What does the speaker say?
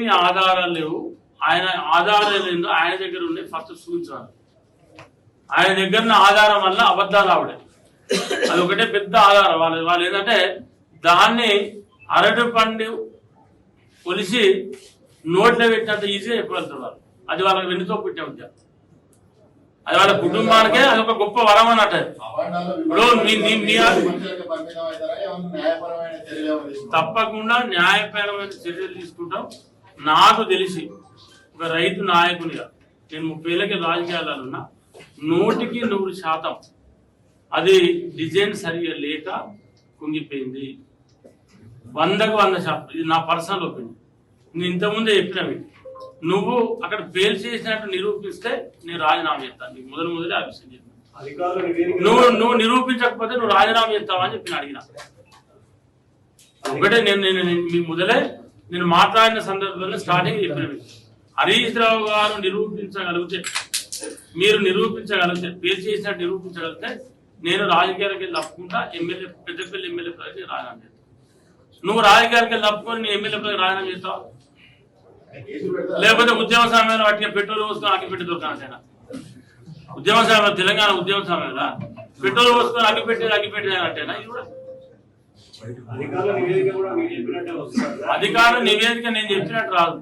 ఏమి ఆధారాలు లేవు. ఆయన ఆధారాలు ఏందో ఆయన దగ్గర ఉన్నాయి, ఫస్ట్ చూపించాలి. ఆయన దగ్గర ఆధారం వల్ల అబద్ధాలు ఆవిడే, అది ఒకటే పెద్ద ఆధారం. వాళ్ళు ఏంటంటే దాన్ని అరటి పండు కొలిసి నోట్లో పెట్టినంత ఈజీగా ఎక్కువ వెళ్తున్నారు. అది వాళ్ళకి వెన్నుతో పుట్టే ఉద్యోగం, అది వాళ్ళ కుటుంబానికే అది ఒక గొప్ప వరం అన్నట్టు. తప్పకుండా న్యాయపరమైన చర్యలు తీసుకుంటాం. నాకు తెలిసి ఒక రైతు నాయకునిగా నేను 30 ఏళ్ళకి రాజకీయాలలో ఉన్నా, 100% అది డిజైన్ సరిగా లేక కుంగిపోయింది. 100% ఇది నా పర్సనల్ ఒపీనియన్. నేను ఇంతకుముందే చెప్పిన మీకు, నువ్వు అక్కడ ఫెయిల్ చేసినట్టు నిరూపిస్తే నేను రాజీనామా చేస్తాను. నీకు మొదలే ఆ విషయం చెప్పాను. నువ్వు నిరూపించకపోతే నువ్వు రాజీనామా చేస్తావా అని చెప్పి నేను అడిగిన. ఒకటే మీ మొదలే నేను మాట్లాడిన సందర్భంలో స్టార్టింగ్ చెప్పిన మీకు, హరీష్ రావు గారు నిరూపించగలిగితే, మీరు నిరూపించగలిగితే, ఫెయిల్ చేసినట్టు నిరూపించగలిగితే నేను రాజకీయాలకు వెళ్ళి తప్పుకుంటా. ఎమ్మెల్యే పెద్దపల్లి ఎమ్మెల్యే ప్రజలు రాజీనామా చేస్తాను. నువ్వు రాజకీయాలకు వెళ్ళి తప్పుకొని నీ ఎమ్మెల్యే ప్రజలు రాజీనామా చేస్తావా? లేకపోతే ఉద్యమ సమయంలో వాటికి పెట్రోల్ పోసుకొని అగ్గిపెట్టి దొరకాలంటేనా? ఉద్యమ సమయంలో, తెలంగాణ ఉద్యమ సమయంలో పెట్రోల్ పోసుకొని అగ్గిపెట్టి అంటేనా? ఇది కూడా అధికారుల నివేదిక నేను చెప్పినట్టు రాదు.